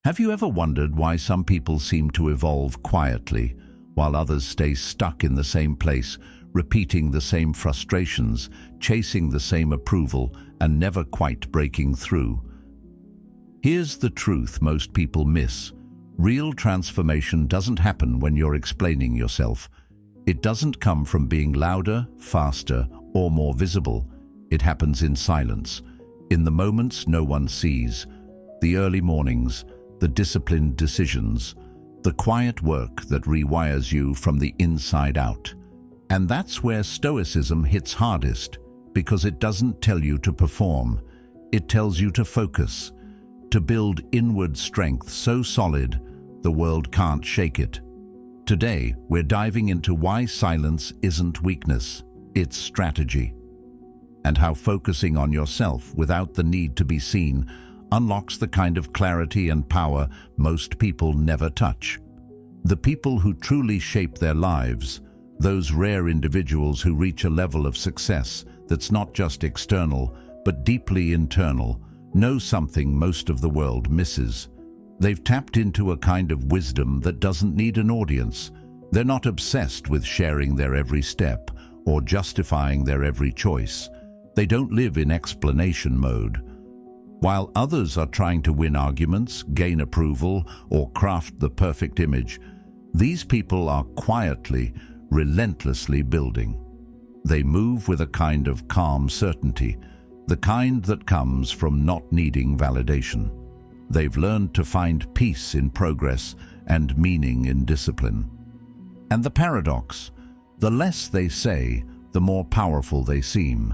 Have you ever wondered why some people seem to evolve quietly, while others stay stuck in the same place, repeating the same frustrations, chasing the same approval, and never quite breaking through? Here's the truth most people miss. Real transformation doesn't happen when you're explaining yourself. It doesn't come from being louder, faster, or more visible. It happens in silence, in the moments no one sees, the early mornings, the disciplined decisions, the quiet work that rewires you from the inside out. And that's where Stoicism hits hardest, because it doesn't tell you to perform. It tells you to focus, to build inward strength so solid the world can't shake it. Today, we're diving into why silence isn't weakness, it's strategy, and how focusing on yourself without the need to be seen unlocks the kind of clarity and power most people never touch. The people who truly shape their lives, those rare individuals who reach a level of success that's not just external, but deeply internal, know something most of the world misses. They've tapped into a kind of wisdom that doesn't need an audience. They're not obsessed with sharing their every step or justifying their every choice. They don't live in explanation mode. While others are trying to win arguments, gain approval, or craft the perfect image, these people are quietly, relentlessly building. They move with a kind of calm certainty, the kind that comes from not needing validation. They've learned to find peace in progress and meaning in discipline. And the paradox, the less they say, the more powerful they seem.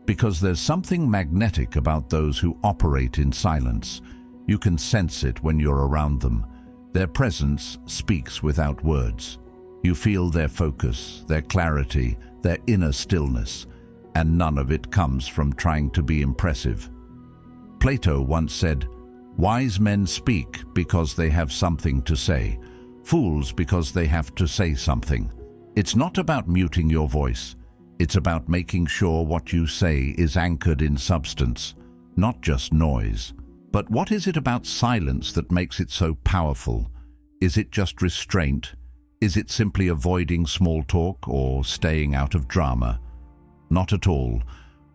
Because there's something magnetic about those who operate in silence. You can sense it when you're around them. Their presence speaks without words. You feel their focus, their clarity, their inner stillness, and none of it comes from trying to be impressive. Plato once said, "Wise men speak because they have something to say, fools because they have to say something." It's not about muting your voice. It's about making sure what you say is anchored in substance, not just noise. But what is it about silence that makes it so powerful? Is it just restraint? Is it simply avoiding small talk or staying out of drama? Not at all.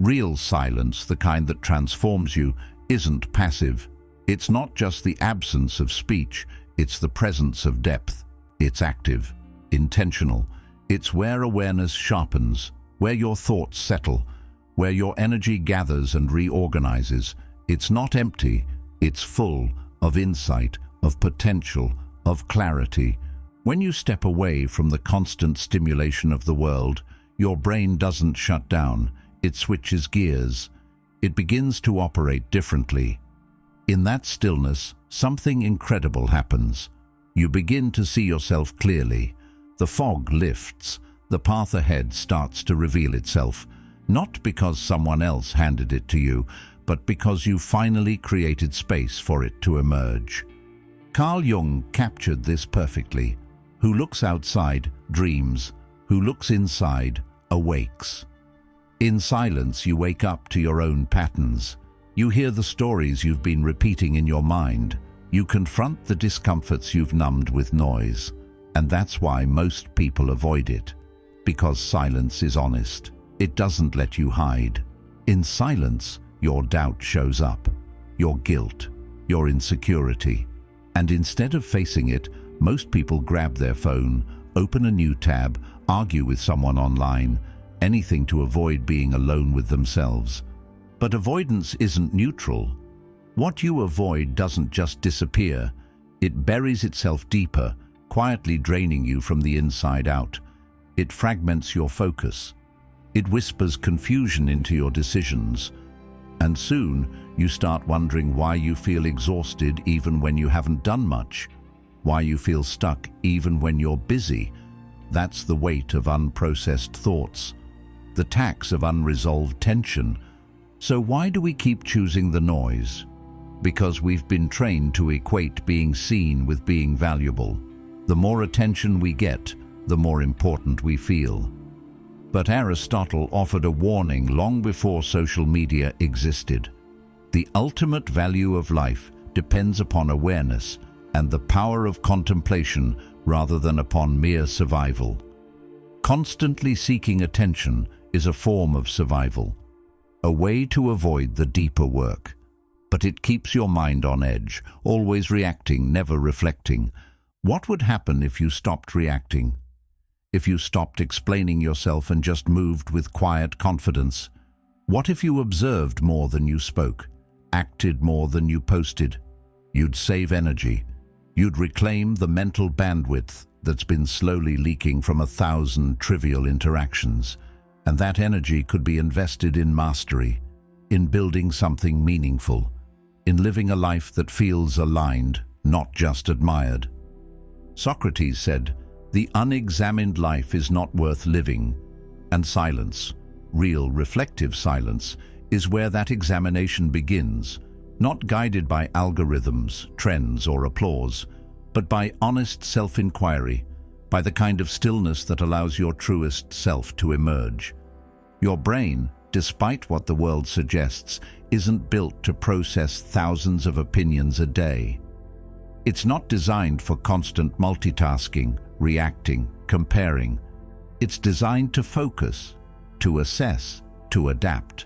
Real silence, the kind that transforms you, isn't passive. It's not just the absence of speech, it's the presence of depth. It's active, intentional. It's where awareness sharpens, where your thoughts settle, where your energy gathers and reorganizes. It's not empty, it's full of insight, of potential, of clarity. When you step away from the constant stimulation of the world, your brain doesn't shut down, it switches gears. It begins to operate differently. In that stillness, something incredible happens. You begin to see yourself clearly. The fog lifts. The path ahead starts to reveal itself, not because someone else handed it to you, but because you finally created space for it to emerge. Carl Jung captured this perfectly. Who looks outside dreams, who looks inside awakes. In silence, you wake up to your own patterns. You hear the stories you've been repeating in your mind. You confront the discomforts you've numbed with noise. And that's why most people avoid it. Because silence is honest. It doesn't let you hide. In silence, your doubt shows up, your guilt, your insecurity. And instead of facing it, most people grab their phone, open a new tab, argue with someone online, anything to avoid being alone with themselves. But avoidance isn't neutral. What you avoid doesn't just disappear. It buries itself deeper, quietly draining you from the inside out. It fragments your focus. It whispers confusion into your decisions. And soon, you start wondering why you feel exhausted even when you haven't done much. Why you feel stuck even when you're busy. That's the weight of unprocessed thoughts. The tax of unresolved tension. So why do we keep choosing the noise? Because we've been trained to equate being seen with being valuable. The more attention we get, the more important we feel. But Aristotle offered a warning long before social media existed. The ultimate value of life depends upon awareness and the power of contemplation rather than upon mere survival. Constantly seeking attention is a form of survival, a way to avoid the deeper work. But it keeps your mind on edge, always reacting, never reflecting. What would happen if you stopped reacting? If you stopped explaining yourself and just moved with quiet confidence? What if you observed more than you spoke, acted more than you posted? You'd save energy. You'd reclaim the mental bandwidth that's been slowly leaking from 1,000 trivial interactions. And that energy could be invested in mastery, in building something meaningful, in living a life that feels aligned, not just admired. Socrates said, "The unexamined life is not worth living," and silence, real reflective silence, is where that examination begins, not guided by algorithms, trends, or applause, but by honest self-inquiry, by the kind of stillness that allows your truest self to emerge. Your brain, despite what the world suggests, isn't built to process thousands of opinions a day. It's not designed for constant multitasking, reacting, comparing. It's designed to focus, to assess, to adapt.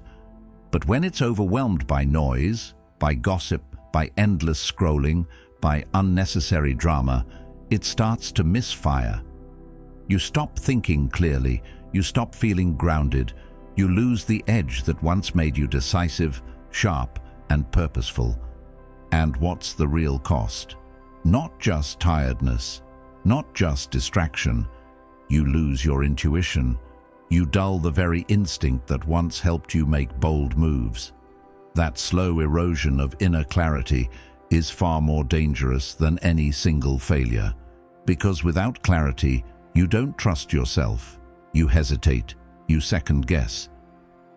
But when it's overwhelmed by noise, by gossip, by endless scrolling, by unnecessary drama, it starts to misfire. You stop thinking clearly, you stop feeling grounded, you lose the edge that once made you decisive, sharp, and purposeful. And what's the real cost? Not just tiredness, not just distraction. You lose your intuition. You dull the very instinct that once helped you make bold moves. That slow erosion of inner clarity is far more dangerous than any single failure. Because without clarity, you don't trust yourself. You hesitate. You second-guess.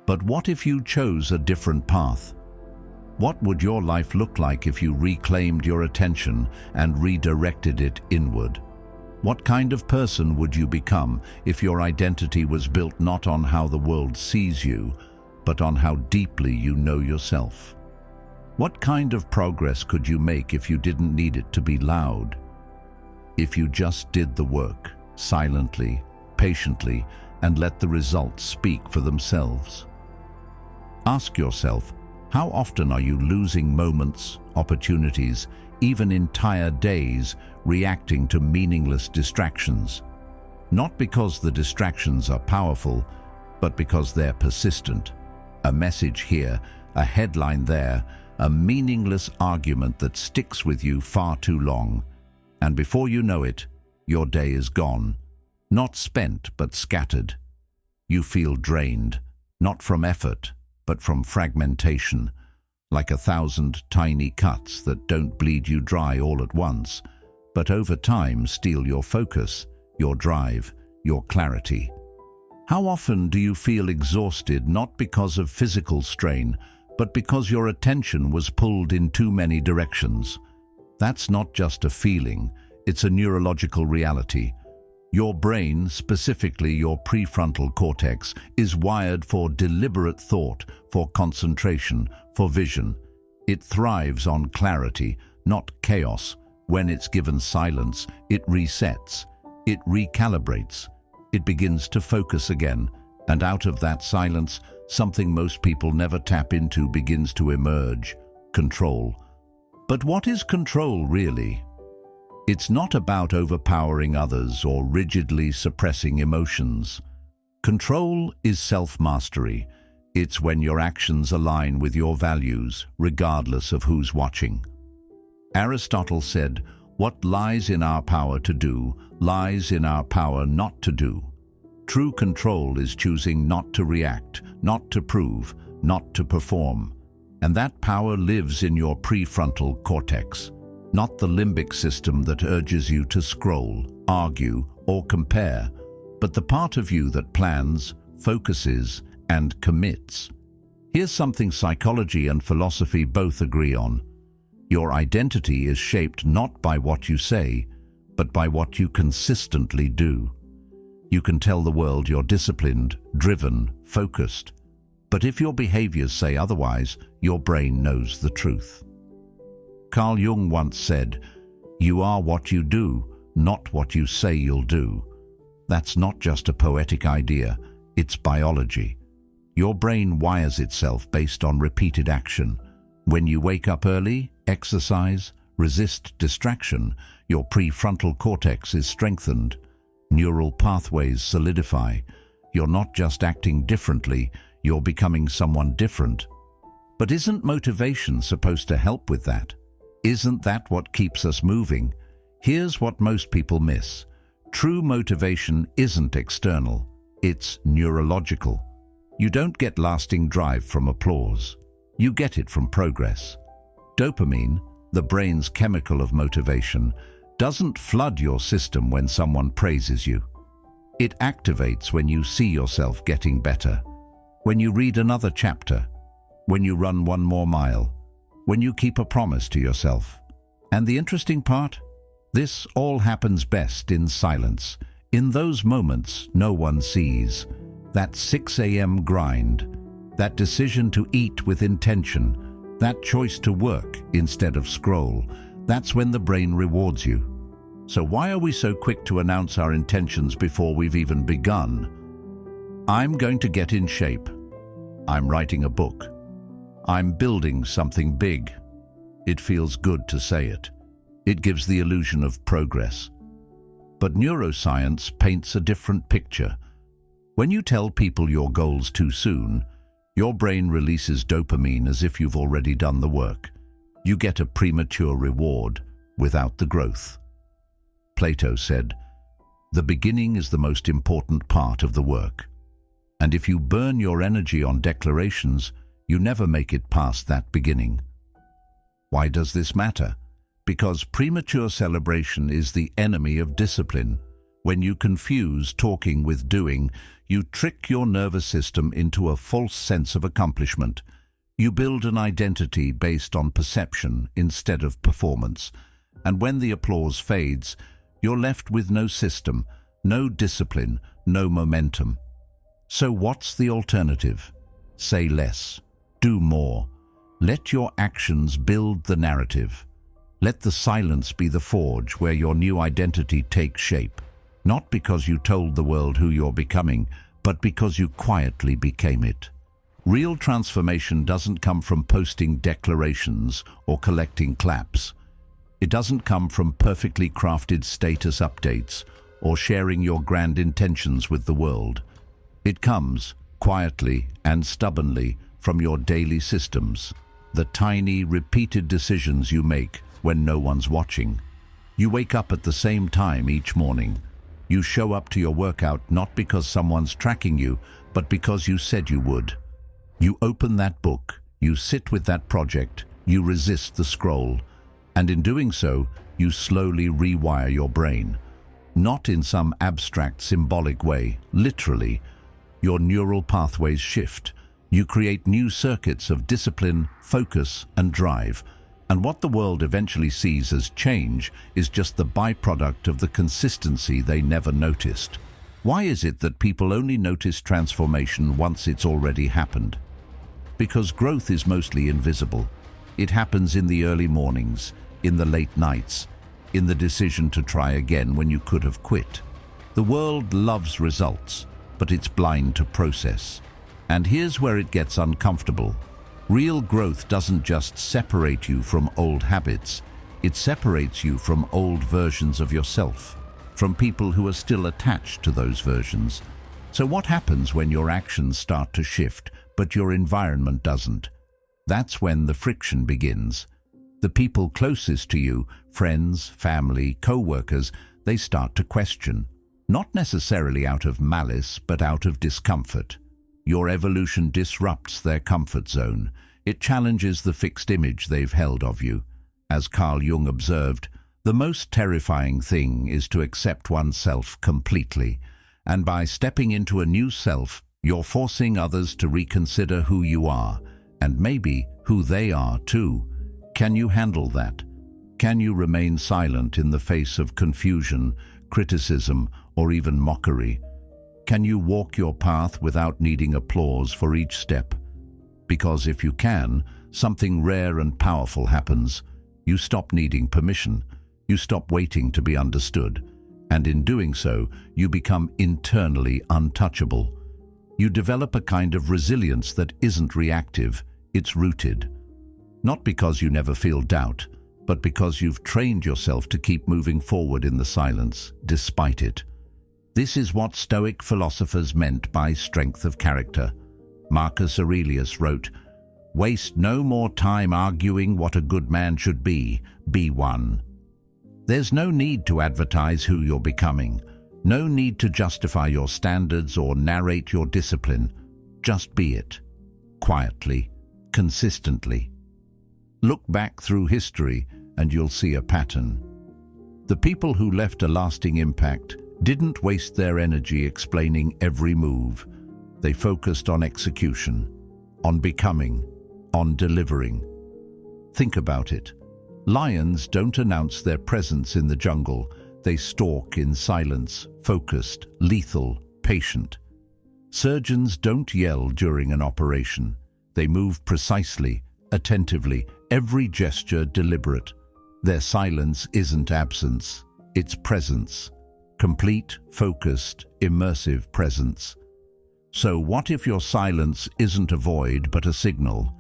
But what if you chose a different path? What would your life look like if you reclaimed your attention and redirected it inward? What kind of person would you become if your identity was built not on how the world sees you, but on how deeply you know yourself? What kind of progress could you make if you didn't need it to be loud? If you just did the work, silently, patiently, and let the results speak for themselves? Ask yourself, how often are you losing moments, opportunities, even entire days, reacting to meaningless distractions? Not because the distractions are powerful, but because they're persistent. A message here, a headline there, a meaningless argument that sticks with you far too long. And before you know it, your day is gone. Not spent, but scattered. You feel drained, not from effort, but from fragmentation, like 1,000 tiny cuts that don't bleed you dry all at once, but over time steal your focus, your drive, your clarity. How often do you feel exhausted not because of physical strain, but because your attention was pulled in too many directions? That's not just a feeling, it's a neurological reality. Your brain, specifically your prefrontal cortex, is wired for deliberate thought, for concentration, for vision. It thrives on clarity, not chaos. When it's given silence, it resets, it recalibrates, it begins to focus again, and out of that silence, something most people never tap into begins to emerge: control. But what is control really? It's not about overpowering others or rigidly suppressing emotions. Control is self-mastery. It's when your actions align with your values, regardless of who's watching. Aristotle said, "What lies in our power to do, lies in our power not to do." True control is choosing not to react, not to prove, not to perform. And that power lives in your prefrontal cortex, not the limbic system that urges you to scroll, argue, or compare, but the part of you that plans, focuses, and commits. Here's something psychology and philosophy both agree on. Your identity is shaped not by what you say, but by what you consistently do. You can tell the world you're disciplined, driven, focused, but if your behaviors say otherwise, your brain knows the truth. Carl Jung once said, "You are what you do, not what you say you'll do." That's not just a poetic idea, it's biology. Your brain wires itself based on repeated action. When you wake up early, exercise, resist distraction, your prefrontal cortex is strengthened. Neural pathways solidify. You're not just acting differently, you're becoming someone different. But isn't motivation supposed to help with that? Isn't that what keeps us moving? Here's what most people miss. True motivation isn't external, it's neurological. You don't get lasting drive from applause. You get it from progress. Dopamine, the brain's chemical of motivation, doesn't flood your system when someone praises you. It activates when you see yourself getting better, when you read another chapter, when you run one more mile, when you keep a promise to yourself. And the interesting part? This all happens best in silence, in those moments no one sees. That 6 a.m. grind, that decision to eat with intention, that choice to work instead of scroll, that's when the brain rewards you. So why are we so quick to announce our intentions before we've even begun? I'm going to get in shape. I'm writing a book. I'm building something big. It feels good to say it. It gives the illusion of progress. But neuroscience paints a different picture. When you tell people your goals too soon, your brain releases dopamine as if you've already done the work. You get a premature reward without the growth. Plato said, "The beginning is the most important part of the work." And if you burn your energy on declarations, you never make it past that beginning. Why does this matter? Because premature celebration is the enemy of discipline. When you confuse talking with doing, you trick your nervous system into a false sense of accomplishment. You build an identity based on perception instead of performance. And when the applause fades, you're left with no system, no discipline, no momentum. So what's the alternative? Say less. Do more. Let your actions build the narrative. Let the silence be the forge where your new identity takes shape. Not because you told the world who you're becoming, but because you quietly became it. Real transformation doesn't come from posting declarations or collecting claps. It doesn't come from perfectly crafted status updates or sharing your grand intentions with the world. It comes, quietly and stubbornly, from your daily systems, the tiny, repeated decisions you make when no one's watching. You wake up at the same time each morning. You show up to your workout not because someone's tracking you, but because you said you would. You open that book, you sit with that project, you resist the scroll, and in doing so, you slowly rewire your brain. Not in some abstract, symbolic way, literally. Your neural pathways shift. You create new circuits of discipline, focus, and drive. And what the world eventually sees as change is just the byproduct of the consistency they never noticed. Why is it that people only notice transformation once it's already happened? Because growth is mostly invisible. It happens in the early mornings, in the late nights, in the decision to try again when you could have quit. The world loves results, but it's blind to process. And here's where it gets uncomfortable. Real growth doesn't just separate you from old habits, it separates you from old versions of yourself, from people who are still attached to those versions. So what happens when your actions start to shift, but your environment doesn't? That's when the friction begins. The people closest to you, friends, family, co-workers, they start to question. Not necessarily out of malice, but out of discomfort. Your evolution disrupts their comfort zone. It challenges the fixed image they've held of you. As Carl Jung observed, the most terrifying thing is to accept oneself completely. And by stepping into a new self, you're forcing others to reconsider who you are, and maybe who they are too. Can you handle that? Can you remain silent in the face of confusion, criticism, or even mockery? Can you walk your path without needing applause for each step? Because if you can, something rare and powerful happens. You stop needing permission. You stop waiting to be understood. And in doing so, you become internally untouchable. You develop a kind of resilience that isn't reactive, it's rooted. Not because you never feel doubt, but because you've trained yourself to keep moving forward in the silence, despite it. This is what Stoic philosophers meant by strength of character. Marcus Aurelius wrote, "Waste no more time arguing what a good man should be one." There's no need to advertise who you're becoming, no need to justify your standards or narrate your discipline. Just be it, quietly, consistently. Look back through history and you'll see a pattern. The people who left a lasting impact didn't waste their energy explaining every move. They focused on execution, on becoming, on delivering. Think about it. Lions don't announce their presence in the jungle. They stalk in silence, focused, lethal, patient. Surgeons don't yell during an operation. They move precisely, attentively, every gesture deliberate. Their silence isn't absence, it's presence. Complete, focused, immersive presence. So what if your silence isn't a void but a signal?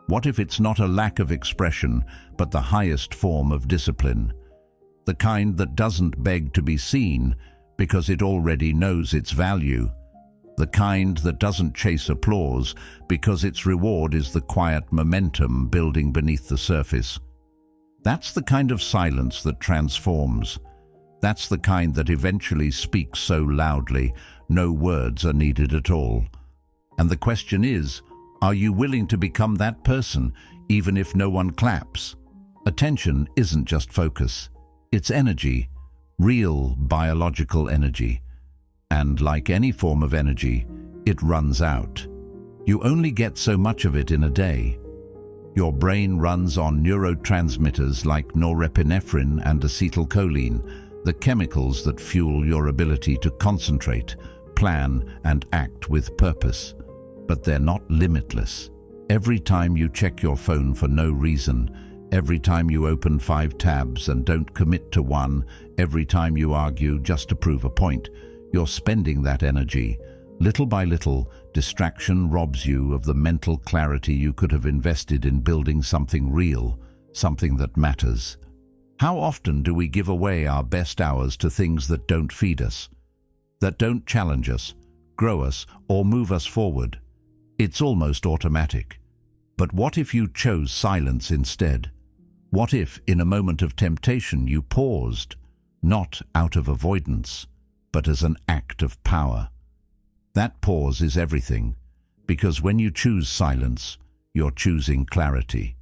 What if it's not a lack of expression but the highest form of discipline? The kind that doesn't beg to be seen because it already knows its value. The kind that doesn't chase applause because its reward is the quiet momentum building beneath the surface. That's the kind of silence that transforms. That's the kind that eventually speaks so loudly, no words are needed at all. And the question is, are you willing to become that person, even if no one claps? Attention isn't just focus. It's energy, real biological energy. And like any form of energy, it runs out. You only get so much of it in a day. Your brain runs on neurotransmitters like norepinephrine and acetylcholine, the chemicals that fuel your ability to concentrate, plan, and act with purpose. But they're not limitless. Every time you check your phone for no reason, every time you open 5 tabs and don't commit to one, every time you argue just to prove a point, you're spending that energy. Little by little, distraction robs you of the mental clarity you could have invested in building something real, something that matters. How often do we give away our best hours to things that don't feed us, that don't challenge us, grow us, or move us forward? It's almost automatic. But what if you chose silence instead? What if, in a moment of temptation, you paused, not out of avoidance, but as an act of power? That pause is everything, because when you choose silence, you're choosing clarity.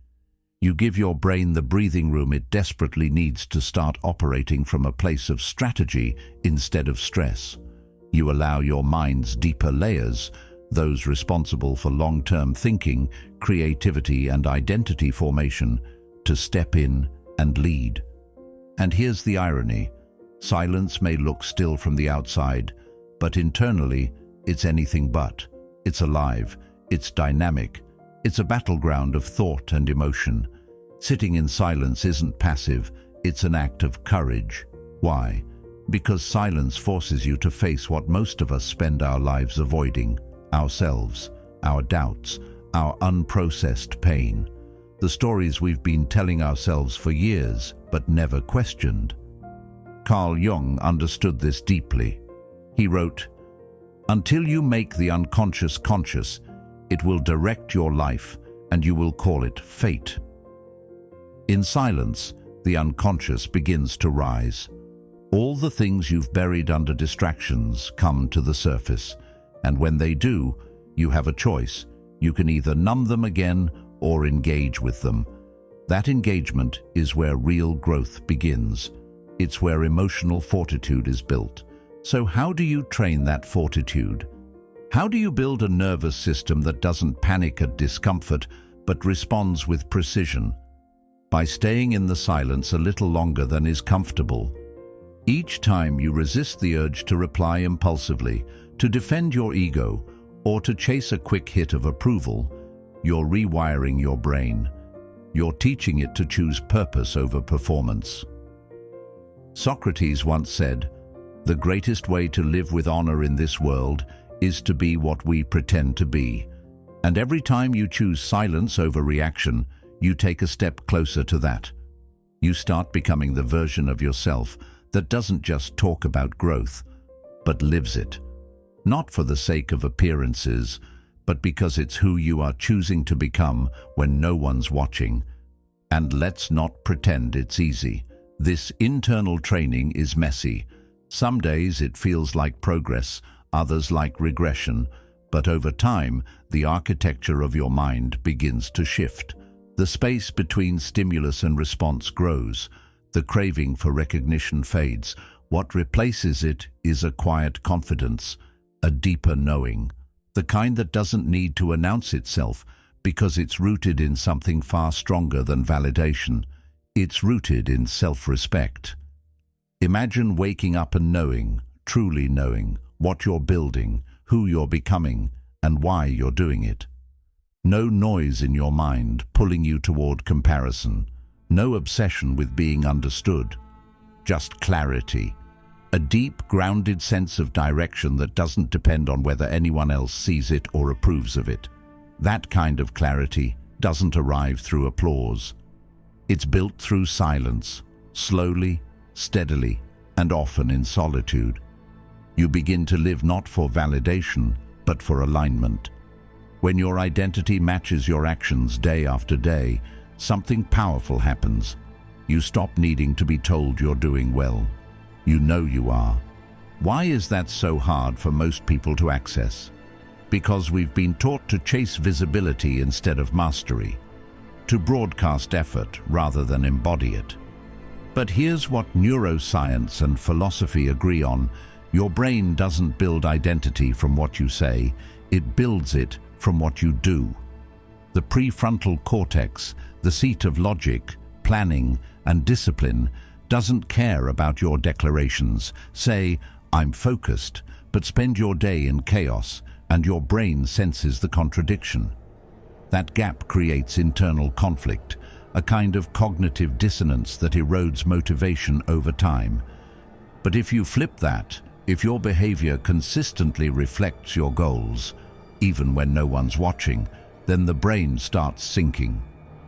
You give your brain the breathing room it desperately needs to start operating from a place of strategy instead of stress. You allow your mind's deeper layers, those responsible for long-term thinking, creativity, and identity formation, to step in and lead. And here's the irony. Silence may look still from the outside, but internally, it's anything but. It's alive, it's dynamic, it's a battleground of thought and emotion. Sitting in silence isn't passive, it's an act of courage. Why? Because silence forces you to face what most of us spend our lives avoiding: ourselves, our doubts, our unprocessed pain. The stories we've been telling ourselves for years, but never questioned. Carl Jung understood this deeply. He wrote, "Until you make the unconscious conscious, it will direct your life, and you will call it fate." In silence, the unconscious begins to rise. All the things you've buried under distractions come to the surface, and when they do, you have a choice. You can either numb them again or engage with them. That engagement is where real growth begins. It's where emotional fortitude is built. So how do you train that fortitude? How do you build a nervous system that doesn't panic at discomfort but responds with precision? By staying in the silence a little longer than is comfortable. Each time you resist the urge to reply impulsively, to defend your ego, or to chase a quick hit of approval, you're rewiring your brain. you're teaching it to choose purpose over performance. Socrates once said, "The greatest way to live with honor in this world is to be what we pretend to be." And every time you choose silence over reaction, you take a step closer to that. You start becoming the version of yourself that doesn't just talk about growth, but lives it. Not for the sake of appearances, but because it's who you are choosing to become when no one's watching. And let's not pretend it's easy. This internal training is messy. Some days it feels like progress, others like regression, but over time, the architecture of your mind begins to shift. The space between stimulus and response grows. The craving for recognition fades. What replaces it is a quiet confidence, a deeper knowing, the kind that doesn't need to announce itself because it's rooted in something far stronger than validation. It's rooted in self-respect. Imagine waking up and knowing, truly knowing, what you're building, who you're becoming, and why you're doing it. No noise in your mind pulling you toward comparison. No obsession with being understood. Just clarity. A deep, grounded sense of direction that doesn't depend on whether anyone else sees it or approves of it. That kind of clarity doesn't arrive through applause. It's built through silence, slowly, steadily, and often in solitude. You begin to live not for validation, but for alignment. When your identity matches your actions day after day, something powerful happens. You stop needing to be told you're doing well. You know you are. Why is that so hard for most people to access? Because we've been taught to chase visibility instead of mastery, to broadcast effort rather than embody it. But here's what neuroscience and philosophy agree on. Your brain doesn't build identity from what you say, it builds it from what you do. The prefrontal cortex, the seat of logic, planning, and discipline, doesn't care about your declarations. Say, "I'm focused," but spend your day in chaos, and your brain senses the contradiction. That gap creates internal conflict, a kind of cognitive dissonance that erodes motivation over time. But if you flip that, if your behavior consistently reflects your goals, even when no one's watching, then the brain starts syncing.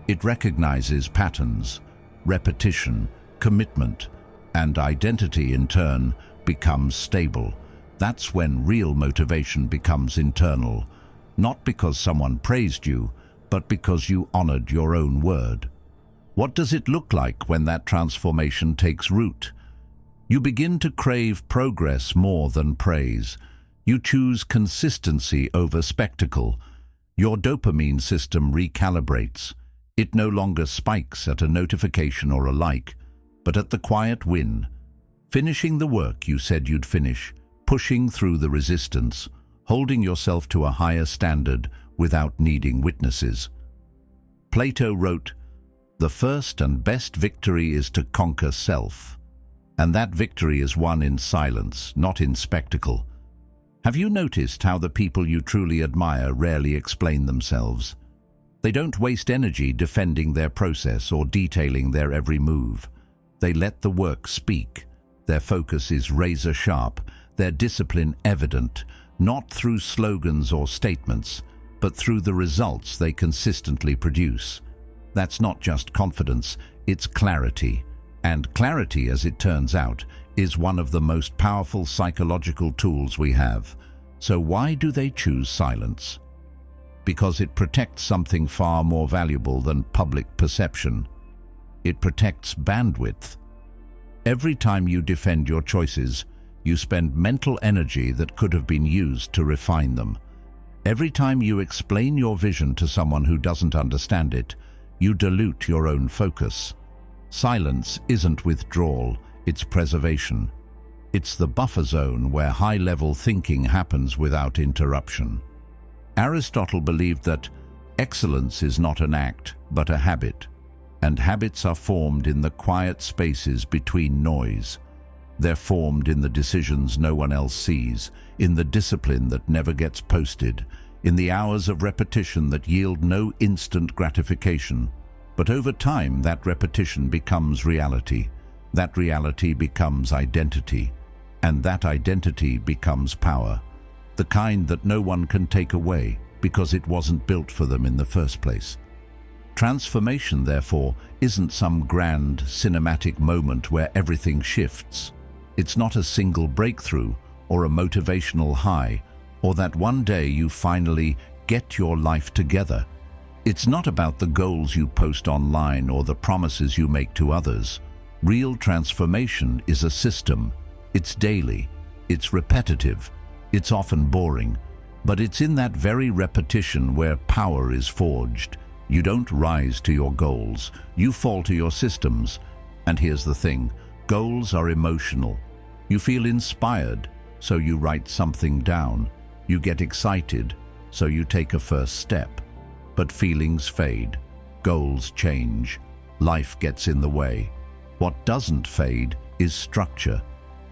It recognizes patterns, repetition, commitment, and identity in turn becomes stable. That's when real motivation becomes internal, not because someone praised you, but because you honored your own word. What does it look like when that transformation takes root? You begin to crave progress more than praise. You choose consistency over spectacle. Your dopamine system recalibrates. It no longer spikes at a notification or a like, but at the quiet win. Finishing the work you said you'd finish, pushing through the resistance, holding yourself to a higher standard without needing witnesses. Plato wrote, "The first and best victory is to conquer self." And that victory is won in silence, not in spectacle. Have you noticed how the people you truly admire rarely explain themselves? They don't waste energy defending their process or detailing their every move. They let the work speak. Their focus is razor sharp, their discipline evident, not through slogans or statements, but through the results they consistently produce. That's not just confidence, it's clarity. And clarity, as it turns out, is one of the most powerful psychological tools we have. So why do they choose silence? Because it protects something far more valuable than public perception. It protects bandwidth. Every time you defend your choices, you spend mental energy that could have been used to refine them. Every time you explain your vision to someone who doesn't understand it, you dilute your own focus. Silence isn't withdrawal, it's preservation. It's the buffer zone where high-level thinking happens without interruption. Aristotle believed that excellence is not an act, but a habit, and habits are formed in the quiet spaces between noise. They're formed in the decisions no one else sees, in the discipline that never gets posted, in the hours of repetition that yield no instant gratification. But over time, that repetition becomes reality. That reality becomes identity. And that identity becomes power. The kind that no one can take away because it wasn't built for them in the first place. Transformation, therefore, isn't some grand cinematic moment where everything shifts. It's not a single breakthrough or a motivational high, or that one day you finally get your life together. It's not about the goals you post online or the promises you make to others. Real transformation is a system. It's daily, it's repetitive, it's often boring, but it's in that very repetition where power is forged. You don't rise to your goals, you fall to your systems. And here's the thing, goals are emotional. You feel inspired, so you write something down. You get excited, so you take a first step. But feelings fade, goals change, life gets in the way. What doesn't fade is structure.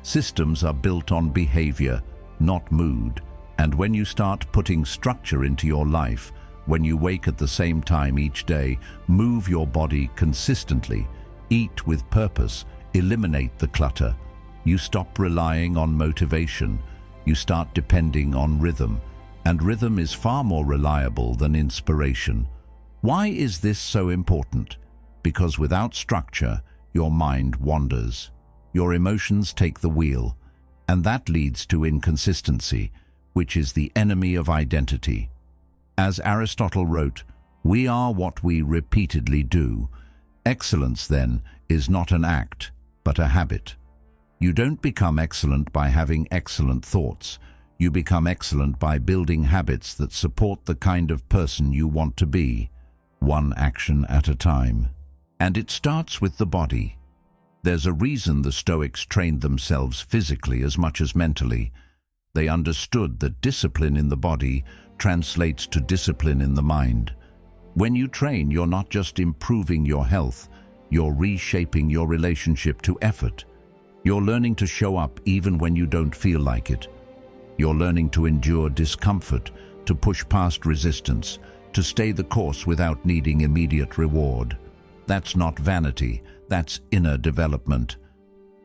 Systems are built on behavior, not mood. And when you start putting structure into your life, when you wake at the same time each day, move your body consistently, eat with purpose, eliminate the clutter, you stop relying on motivation, you start depending on rhythm, and rhythm is far more reliable than inspiration. Why is this so important? Because without structure, your mind wanders. Your emotions take the wheel, and that leads to inconsistency, which is the enemy of identity. As Aristotle wrote, we are what we repeatedly do. Excellence, then, is not an act, but a habit. You don't become excellent by having excellent thoughts. You become excellent by building habits that support the kind of person you want to be, one action at a time. And it starts with the body. There's a reason the Stoics trained themselves physically as much as mentally. They understood that discipline in the body translates to discipline in the mind. When you train, you're not just improving your health, you're reshaping your relationship to effort. You're learning to show up even when you don't feel like it. You're learning to endure discomfort, to push past resistance, to stay the course without needing immediate reward. That's not vanity, that's inner development.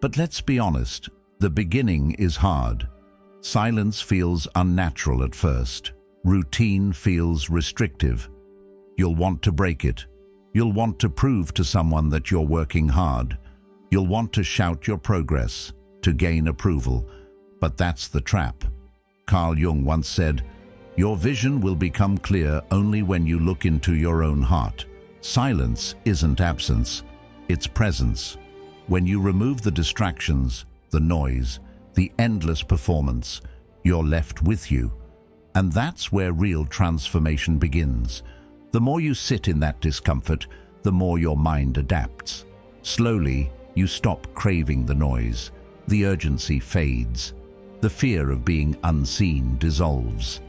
But let's be honest, the beginning is hard. Silence feels unnatural at first. Routine feels restrictive. You'll want to break it. You'll want to prove to someone that you're working hard. You'll want to shout your progress, to gain approval. But that's the trap. Carl Jung once said, "Your vision will become clear only when you look into your own heart." Silence isn't absence, it's presence. When you remove the distractions, the noise, the endless performance, you're left with you. And that's where real transformation begins. The more you sit in that discomfort, the more your mind adapts. Slowly, you stop craving the noise. The urgency fades. The fear of being unseen dissolves.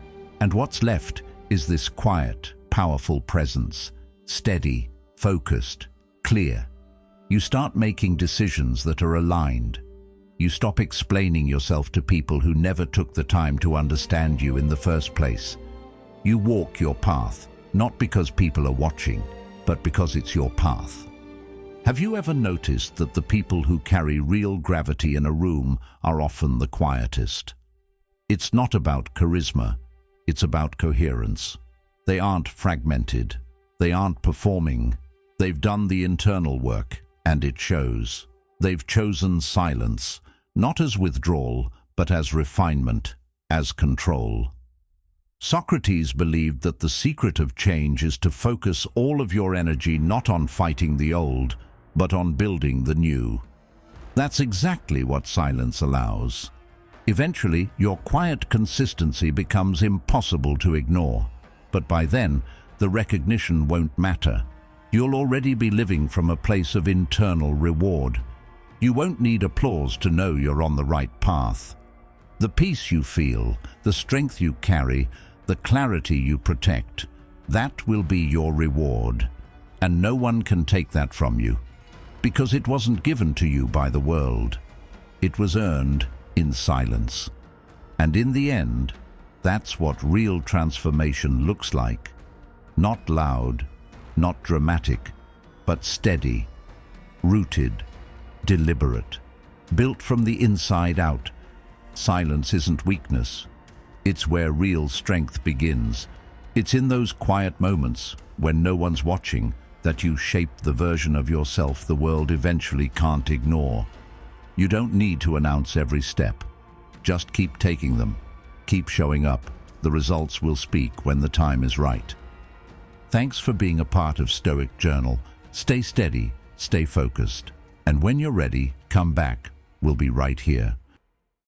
And what's left is this quiet, powerful presence, steady, focused, clear. You start making decisions that are aligned. You stop explaining yourself to people who never took the time to understand you in the first place. You walk your path, not because people are watching, but because it's your path. Have you ever noticed that the people who carry real gravity in a room are often the quietest? It's not about charisma, it's about coherence. They aren't fragmented, they aren't performing. They've done the internal work, and it shows. They've chosen silence, not as withdrawal, but as refinement, as control. Socrates believed that the secret of change is to focus all of your energy not on fighting the old, but on building the new. That's exactly what silence allows. Eventually, your quiet consistency becomes impossible to ignore, but by then, the recognition won't matter. You'll already be living from a place of internal reward. You won't need applause to know you're on the right path. The peace you feel, the strength you carry, the clarity you protect, that will be your reward. And no one can take that from you, because it wasn't given to you by the world. It was earned in silence. And in the end, that's what real transformation looks like. Not loud, not dramatic, but steady, rooted, deliberate, built from the inside out. Silence isn't weakness. It's where real strength begins. It's in those quiet moments, when no one's watching, that you shape the version of yourself the world eventually can't ignore. You don't need to announce every step. Just keep taking them. Keep showing up. The results will speak when the time is right. Thanks for being a part of Stoic Journal. Stay steady, stay focused. And when you're ready, come back. We'll be right here.